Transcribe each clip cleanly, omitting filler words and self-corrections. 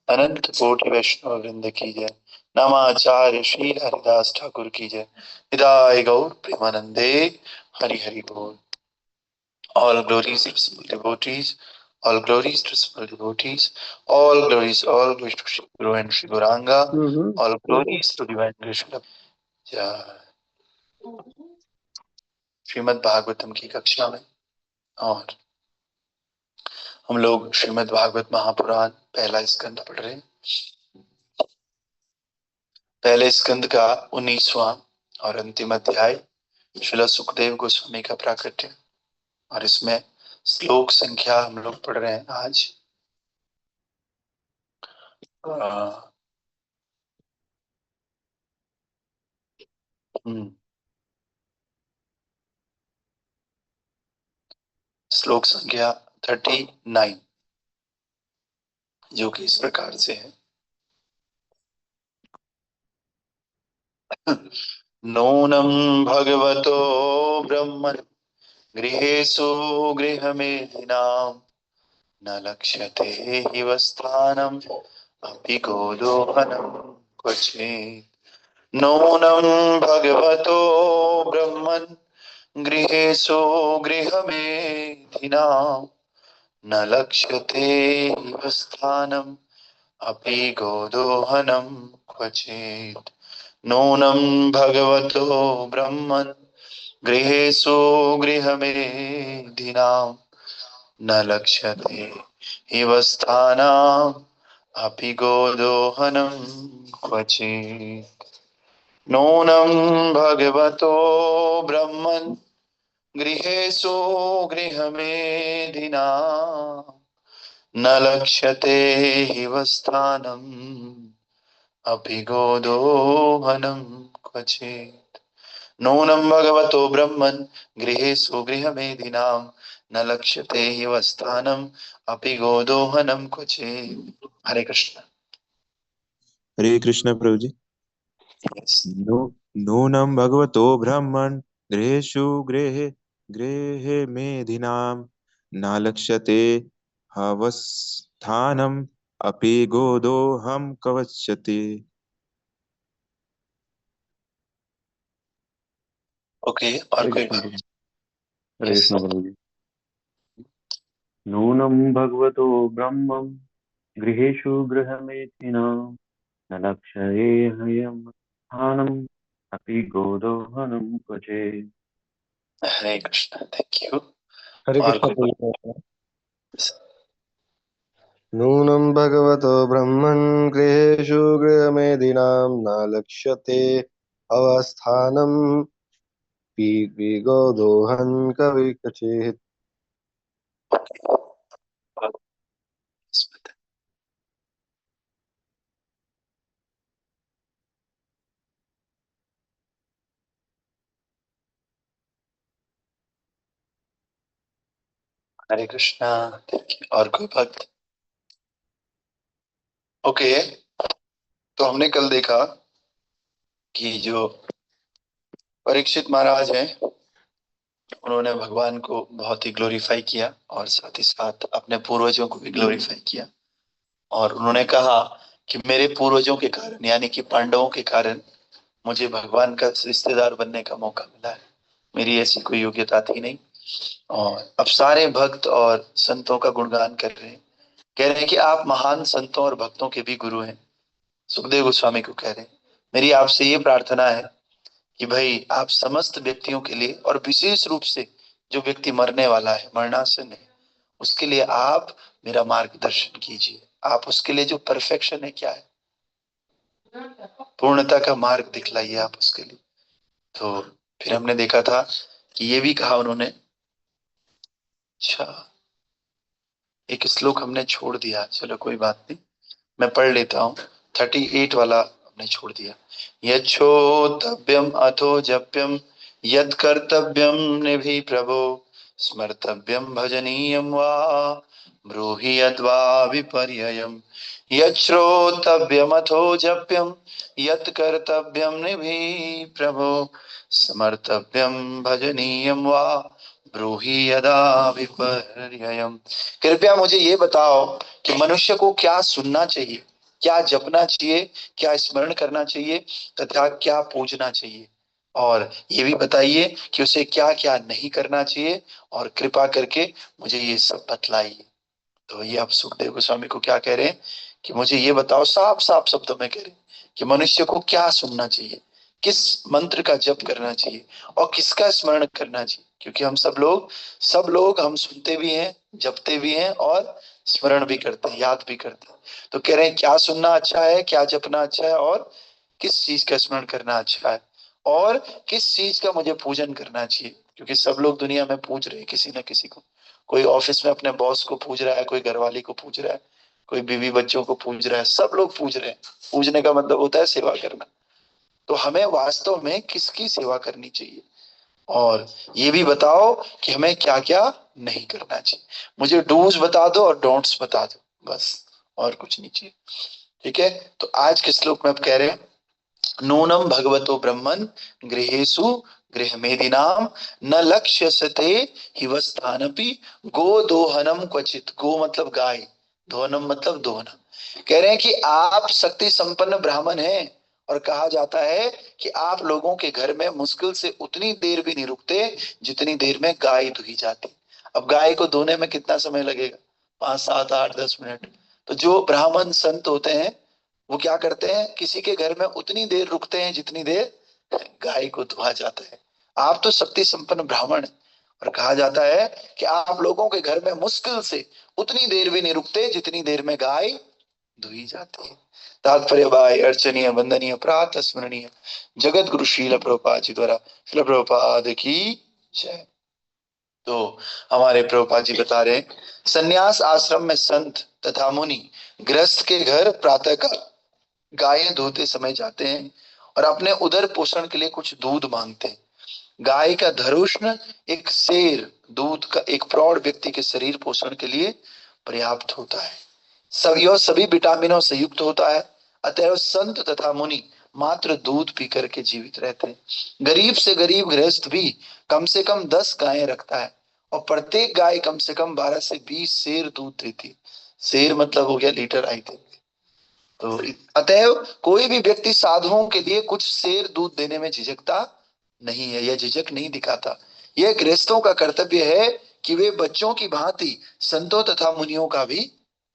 अनंत कोटि वैष्णव वृंद की जय। नमाचार्य श्री हरिदास ठाकुर की जय। विदाय गौर प्रेमानंदे। हरि हरि बोल। All glories to small devotees. All glories to small devotees. All glories to Shri Guru and Shri Gauranga. All glories to divine Krishna. जय। श्रीमद् भागवतम की कक्षा में और हम लोग श्रीमद् भागवत महापुराण पहला स्कंद पढ़ रहे हैं। पहले स्कंद का 19वां और अंतिम अध्याय श्रील सुखदेव गोस्वामी का प्राकट्य, और इसमें श्लोक संख्या हम लोग पढ़ रहे हैं आज श्लोक संख्या 39, जो कि इस प्रकार से है। नूनं भगवतो ब्रह्मन् गृहेषु गृहमेधिनां न लक्ष्यते हि वस्थानम् अपि गोदोहनं क्वचित्। नूनं भगवतो ब्रह्मन् गृहेषु गृहमेधिनां न लक्ष्यते हि वस्थानम् अपि गोदोहनं क्वचित्। नूनं भगवतो ब्रह्मन् गृहेषु गृहमेधिनां न लक्ष्यते हि वस्थानम् अपि गोदोहनं क्वचित्। नूनं भगवतो ब्रह्मन् गृहेषु गृहमेधिनां न लक्ष्यते हि वस्थानम् अपि गोदोहनं क्वचित्। नूनं भगवतो ब्रह्मन् गृहेषु गृहमेधिनां न लक्ष्यते हि वस्थानम् अपि गोदोहनं क्वचित्। हरे कृष्ण। हरे कृष्ण प्रभु जी। नूनं भगवतो ब्रह्मन् गृहेषु गृहे मेधिनां न लक्ष्यते हवस्थानम् अपि गोदोहं कवच्यते। ओके, और कोई बात? हरे कृष्ण प्रभु जी। नूनं भगवतो ब्रह्मं गृहेषु गृहमेधिनां न लक्ष्यते हयं स्थानम् अपि गोदोहनं क्वचित्। हरे कृष्ण, थैंक यू। हरे और कृष्ण कोई प्रभु। नूनं भगवतो ब्रह्मन् गृहेषु गृहमेधिनां न लक्ष्यते अवस्थानं गोदोहन् कविकचित्। हरे कृष्णा, थैंक यू। और कोई भक्त? ओके, तो हमने कल देखा कि जो परीक्षित महाराज हैं उन्होंने भगवान को बहुत ही ग्लोरीफाई किया और साथ ही साथ अपने पूर्वजों को भी ग्लोरीफाई किया, और उन्होंने कहा कि मेरे पूर्वजों के कारण यानी कि पांडवों के कारण मुझे भगवान का रिश्तेदार बनने का मौका मिला है, मेरी ऐसी कोई योग्यता थी नहीं। और अब सारे भक्त और संतों का गुणगान कर रहे हैं, कह रहे हैं कि आप महान संतों और भक्तों के भी गुरु हैं। सुखदेव गोस्वामी को कह रहे हैं, मेरी आपसे ये प्रार्थना है कि भाई आप समस्त व्यक्तियों के लिए और विशेष रूप से जो व्यक्ति मरने वाला है, मरणासन है, उसके लिए आप मेरा मार्गदर्शन कीजिए। आप उसके लिए जो परफेक्शन है क्या है, पूर्णता का मार्ग दिखलाइए आप उसके लिए। तो फिर हमने देखा था कि ये भी कहा उन्होंने। अच्छा, एक श्लोक हमने छोड़ दिया, चलो कोई बात नहीं, मैं पढ़ लेता हूँ। 38 वाला हमने छोड़ दिया। यच्छोतव्यम अथो जप्यम यद कर्तव्यम निभि प्रभो स्मर्तव्यम भजनीयम वा ब्रूहि यद्वा विपर्ययम्। यच्छ्रोतव्यम अथो जप्यम यद कर्तव्यम निभि प्रभो स्मर्तव्यम भजनीयम वा ब्रूहि यदा विपर्ययम्। कृपया मुझे ये बताओ कि मनुष्य को क्या सुनना चाहिए क्या जपना चाहिए, क्या स्मरण करना चाहिए तथा क्या पूजना चाहिए, और ये भी बताइए कि उसे क्या क्या नहीं करना चाहिए, और कृपा करके मुझे ये सब बतलाइए। तो ये अब सुखदेव गोस्वामी को क्या कह रहे हैं कि मुझे ये बताओ, साफ साफ शब्दों में कह रहे हैं कि मनुष्य को क्या सुनना चाहिए, किस मंत्र का जप करना चाहिए और किसका स्मरण करना चाहिए। क्योंकि हम सब लोग हम सुनते भी हैं, जपते भी हैं और स्मरण भी करते हैं, याद भी करते हैं। तो कह रहे हैं क्या सुनना अच्छा है, क्या जपना अच्छा है, और किस चीज का स्मरण करना अच्छा है, और किस चीज का मुझे पूजन करना चाहिए। क्योंकि सब लोग दुनिया में पूज रहे हैं किसी न किसी को। कोई ऑफिस में अपने बॉस को पूज रहा है, कोई घरवाली को पूज रहा है, कोई बीवी बच्चों को पूज रहा है, सब लोग पूज रहे हैं। पूजने का मतलब होता है सेवा करना। तो हमें वास्तव में किसकी सेवा करनी चाहिए, और ये भी बताओ कि हमें क्या क्या नहीं करना चाहिए। मुझे डूज बता दो और डोंट्स बता दो, बस, और कुछ नहीं चाहिए। ठीक है, तो आज के श्लोक में अब कह रहे हैं, नूनम भगवतो ब्रह्मन गृहेषु गृहमेदिनाम न लक्ष्यते हिवस्थानपि गो दोहनम क्वचित। गो मतलब गाय, दोहनम मतलब दोहना। कह रहे हैं कि आप शक्ति संपन्न ब्राह्मण हैं, और कहा जाता है कि आप लोगों के घर में मुश्किल से उतनी देर भी नहीं रुकते जितनी देर में गाय दुही जाती। अब गाय को धोने में कितना समय लगेगा, 5 7 8 10 मिनट। तो जो ब्राह्मण संत होते हैं वो क्या करते हैं, किसी के घर में उतनी देर रुकते हैं जितनी देर गाय को धोया जाता है। आप तो शक्ति संपन्न ब्राह्मण हैं, और कहा जाता है कि आप लोगों के घर में मुश्किल से उतनी देर भी नहीं रुकते जितनी देर में गाय धोई जाती है। तात्पर्य भाई अर्चनीय वंदनीय प्रातः स्मरणीय जगत गुरु श्रील प्रभुपाद जी द्वारा, श्रील प्रभुपाद की जय। तो हमारे प्रभुपाद जी बता रहे हैं, संन्यास आश्रम में संत तथा मुनि गृहस्थ के घर प्रातः काल गायें धोते समय जाते हैं और अपने उदर पोषण के लिए कुछ दूध मांगते हैं। गाय का धरुष्ण एक शेर दूध का एक प्रौढ़ व्यक्ति के शरीर पोषण के लिए पर्याप्त होता है। सभी विटामिनों से युक्त होता है, अतएव संत तथा मुनि मात्र दूध पी करके जीवित रहते हैं। गरीब से गरीब गृहस्थ भी कम से कम 10 गायें रखता है, और प्रत्येक गाय कम से कम 12 से 20 सेर दूध देती है। सेर मतलब हो गया लीटर, आई थिंक। तो अतएव कोई भी व्यक्ति साधुओं के लिए कुछ सेर दूध देने में झिझकता नहीं है, यह झिझक नहीं दिखाता। यह गृहस्थों का कर्तव्य है कि वे बच्चों की भांति संतों तथा मुनियों का भी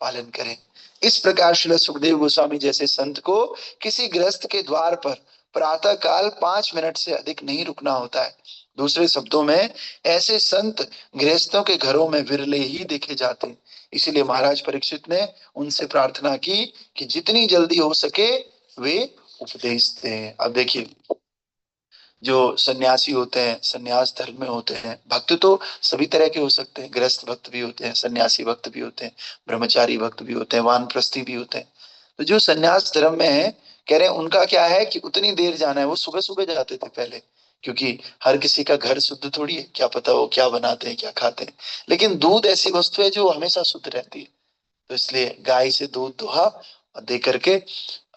पालन करें। इस प्रकार श्रील सुखदेव गोस्वामी जैसे संत को किसी गृहस्थ के द्वार पर प्रातः काल 5 मिनट से अधिक नहीं रुकना होता है। दूसरे शब्दों में ऐसे संत गृहस्थों के घरों में विरले ही देखे जाते हैं। इसीलिए महाराज परीक्षित ने उनसे प्रार्थना की कि जितनी जल्दी हो सके वे उपदेश दें। अब देखिए, जो सन्यासी होते हैं, सन्यास धर्म में होते हैं, भक्त तो सभी तरह के हो सकते हैं। गृहस्थ भक्त भी होते हैं, सन्यासी भक्त भी होते हैं, ब्रह्मचारी भक्त भी होते हैं, वानप्रस्थी भी होते हैं। तो जो सन्यास धर्म में है, कह रहे हैं उनका क्या है कि उतनी देर जाना है। वो सुबह सुबह जाते थे पहले, क्योंकि हर किसी का घर शुद्ध थोड़ी है, क्या पता वो क्या बनाते हैं क्या खाते हैं। लेकिन दूध ऐसी वस्तु है जो हमेशा शुद्ध रहती है, तो इसलिए गाय से दूध दुहा और दे करके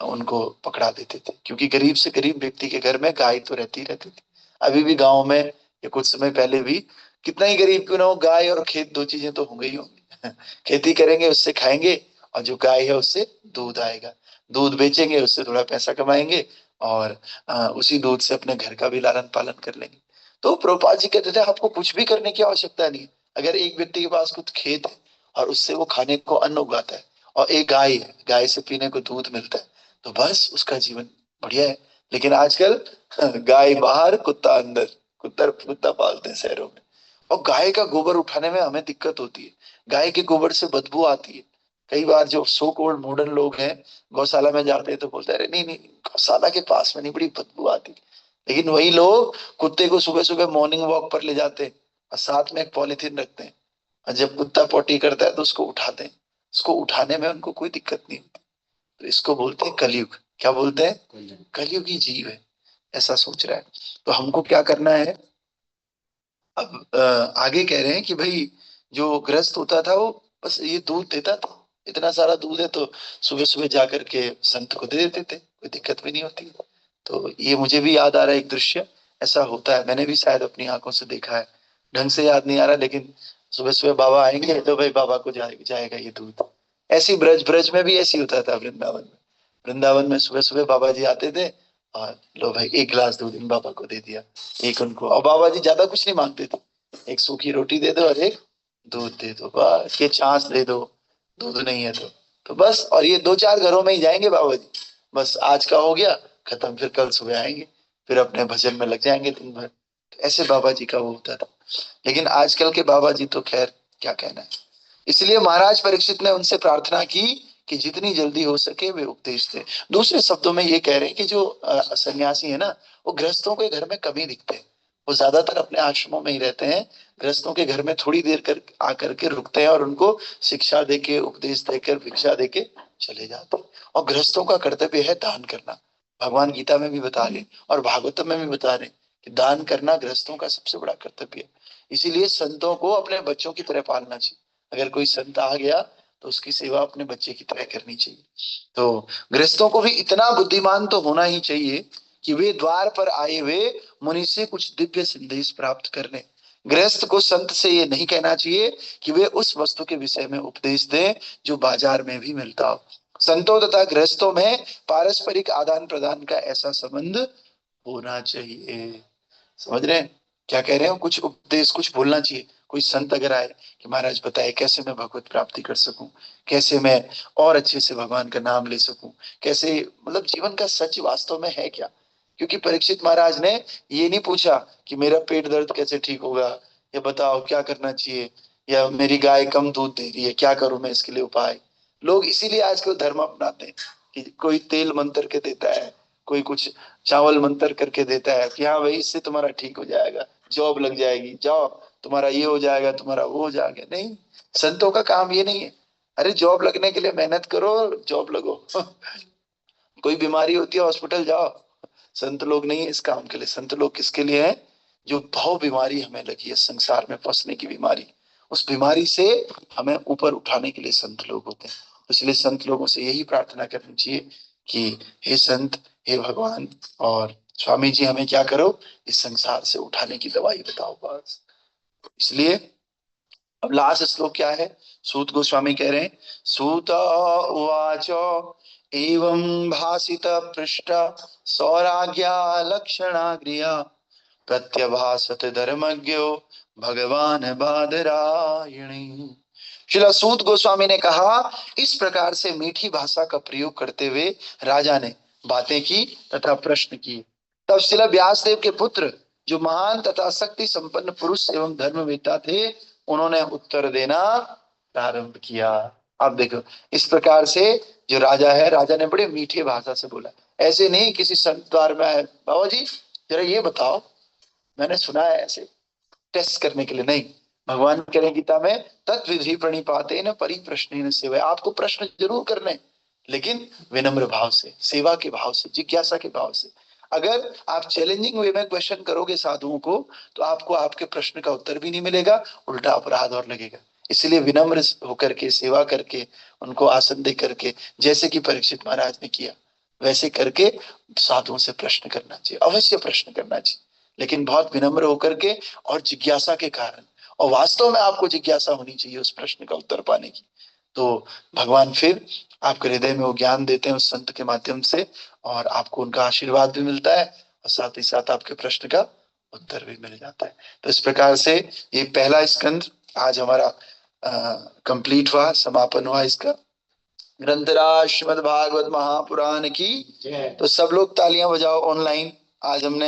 उनको पकड़ा देते थे। क्योंकि गरीब से गरीब व्यक्ति के घर में गाय तो रहती रहती थी। अभी भी गांव में या कुछ समय पहले भी, कितना ही गरीब क्यों ना हो, गाय और खेत दो चीजें तो होंगी ही होंगी। खेती करेंगे उससे खाएंगे, और जो गाय है उससे दूध आएगा, दूध बेचेंगे उससे थोड़ा पैसा कमाएंगे, और उसी दूध से अपने घर का भी लालन पालन कर लेंगे। तो प्रभुपाद जी कहते थे आपको कुछ भी करने की आवश्यकता नहीं है। अगर एक व्यक्ति के पास कुछ खेत है और उससे वो खाने को अन्न उगाता है, और एक गाय है, गाय से पीने को दूध मिलता है, तो बस उसका जीवन बढ़िया है। लेकिन आजकल गाय बाहर कुत्ता अंदर, कुत्ता पालते हैं शहरों में। और गाय का गोबर उठाने में हमें दिक्कत होती है, गाय के गोबर से बदबू आती है। कई बार जो सो कॉल्ड मॉडर्न लोग हैं गौशाला में जाते हैं तो बोलते हैं अरे नहीं नहीं, गौशाला के पास में नहीं, बड़ी बदबू आती है। लेकिन वही लोग कुत्ते को सुबह सुबह मॉर्निंग वॉक पर ले जाते हैं और साथ में एक पॉलिथीन रखते हैं, और जब कुत्ता पोटी करता है तो उसको उठाते हैं। उसको उठाने में उनको कोई दिक्कत नहीं होती। तो इसको बोलते हैं कलयुग। क्या बोलते हैं? कलयुगी जीव है, ऐसा सोच रहा है। तो हमको क्या करना है? अब आगे कह रहे हैं कि भाई जो ग्रस्त होता था वो बस ये दूध देता था, इतना सारा दूध है तो सुबह सुबह जाकर के संत को दे देते थे, कोई दिक्कत भी नहीं होती। तो ये मुझे भी याद आ रहा है एक दृश्य, ऐसा होता है, मैंने भी शायद अपनी आंखों से देखा है, ढंग से याद नहीं आ रहा, लेकिन सुबह सुबह बाबा आएंगे तो भाई बाबा को जाएगा ये दूध, ऐसी ब्रज ब्रज में भी ऐसी होता था वृंदावन में। वृंदावन में सुबह सुबह बाबा जी आते थे और लो भाई एक गिलास दूध इन बाबा को दे दिया, एक उनको, और बाबा जी ज्यादा कुछ नहीं मांगते थे, एक सूखी रोटी दे दो और एक दूध दे दो, बस, ये छाछ दे दो, दूध नहीं है तो बस। और ये 2-4 घरों में ही जाएंगे बाबा जी, बस आज का हो गया खत्म, फिर कल सुबह आएंगे, फिर अपने भजन में लग जाएंगे दिन भर। ऐसे बाबा जी का वो होता था। लेकिन आजकल के बाबा जी तो खैर क्या कहना है। इसलिए महाराज परीक्षित ने उनसे प्रार्थना की कि जितनी जल्दी हो सके वे उपदेश दें। दूसरे शब्दों में ये कह रहे हैं कि जो सन्यासी है ना, वो गृहस्थों के घर में कम ही दिखते हैं, वो ज्यादातर अपने आश्रमों में ही रहते हैं, गृहस्थों के घर में थोड़ी देर कर आकर के रुकते हैं और उनको शिक्षा देके, उपदेश देकर, भिक्षा देके चले जाते हैं। और गृहस्थों का कर्तव्य है दान करना, भगवान गीता में भी बता रहे और भागवतम में भी बता रहे कि दान करना गृहस्थों का सबसे बड़ा कर्तव्य है। इसीलिए संतों को अपने बच्चों की तरह पालना चाहिए। अगर कोई संत आ गया तो उसकी सेवा अपने बच्चे की तरह करनी चाहिए। तो गृहस्थों को भी इतना बुद्धिमान तो होना ही चाहिए कि वे द्वार पर आए हुए मुनि से कुछ दिव्य संदेश प्राप्त कर लें। गृहस्थ को संत से ये नहीं कहना चाहिए कि वे उस वस्तु के विषय में उपदेश दें जो बाजार में भी मिलता हो। संतों तथा गृहस्थों में पारस्परिक आदान प्रदान का ऐसा संबंध होना चाहिए। समझ रहे हैं क्या कह रहे हो? कुछ उपदेश, कुछ बोलना चाहिए। कोई संत अगर आए कि महाराज बताए कैसे मैं भगवत प्राप्ति कर सकूं, कैसे मैं और अच्छे से भगवान का नाम ले सकूं, कैसे, मतलब जीवन का सच वास्तव में है क्या। क्योंकि परीक्षित महाराज ने ये नहीं पूछा कि मेरा पेट दर्द कैसे ठीक होगा, या बताओ क्या करना चाहिए, या मेरी गाय कम दूध दे रही है क्या करूं मैं इसके लिए उपाय। लोग इसीलिए आजकल धर्म अपनाते हैं कि कोई तेल मंत्र के देता है, कोई कुछ चावल मंत्र करके देता है कि हाँ भाई इससे तुम्हारा ठीक हो जाएगा, जॉब लग जाएगी, जाओ तुम्हारा ये हो जाएगा, तुम्हारा वो हो जाएगा। नहीं, संतों का काम ये नहीं है। अरे जॉब लगने के लिए मेहनत करो, जॉब लगो। कोई बीमारी होती है हॉस्पिटल जाओ। संत लोग नहीं है इस काम के लिए। संत लोग किसके लिए है? जो भव बीमारी हमें लगी है, संसार में फंसने की बीमारी, उस बीमारी से हमें ऊपर उठाने के लिए संत लोग होते हैं। इसलिए संत लोगों से यही प्रार्थना करनी चाहिए कि हे संत, हे भगवान और स्वामी जी, हमें क्या करो, इस संसार से उठाने की दवाई बताओ बस। इसलिए अब लास्ट श्लोक क्या है? सूत गोस्वामी कह रहे हैं, सूत उवाच एवं भासित पृष्ठ सौराज्ञा लक्षणा गृह प्रत्यभासत धर्मज्ञो भगवान बादरायणी। श्रील सूत गोस्वामी ने कहा, इस प्रकार से मीठी भाषा का प्रयोग करते हुए राजा ने बातें की तथा प्रश्न किए। तब श्रील व्यासदेव के पुत्र जो महान तथा शक्ति संपन्न पुरुष एवं धर्मवेत्ता थे, उन्होंने उत्तर देना प्रारंभ किया। अब देखो, इस प्रकार से जो राजा है, राजा ने बड़े मीठे भाषा से बोला। ऐसे नहीं किसी संत द्वार में आए, बाबा जी जरा ये बताओ, मैंने सुना है, ऐसे टेस्ट करने के लिए नहीं। भगवान कह रहे गीता में, तत्विधि प्रणिपाते न परिप्रश्न सेवा। आपको प्रश्न जरूर करने, लेकिन विनम्र भाव से, सेवा के भाव से, जिज्ञासा के भाव से। अगर आप चैलेंजिंग वे में क्वेश्चन करोगे साधुओं को, तो आपको आपके प्रश्न का उत्तर भी नहीं मिलेगा, उल्टा अपराध और लगेगा। इसलिए विनम्र होकर के, सेवा करके, उनको आसन दे करके, जैसे कि परीक्षित महाराज ने किया, वैसे करके साधुओं से प्रश्न करना चाहिए, अवश्य प्रश्न करना चाहिए, लेकिन बहुत विनम्र होकर के और जिज्ञासा के कारण। और वास्तव में आपको जिज्ञासा होनी चाहिए उस प्रश्न का उत्तर पाने की। तो भगवान फिर आपके हृदय में वो ज्ञान देते हैं उस संत के माध्यम से, और आपको उनका आशीर्वाद भी मिलता है, और साथ ही साथ आपके प्रश्न का उत्तर भी मिल जाता है। तो इस प्रकार से ये पहला स्कंद आज हमारा कंप्लीट हुआ, समापन हुआ इसका। ग्रंथराज श्रीमद् भागवत महापुराण की। तो सब लोग तालियां बजाओ ऑनलाइन। आज हमने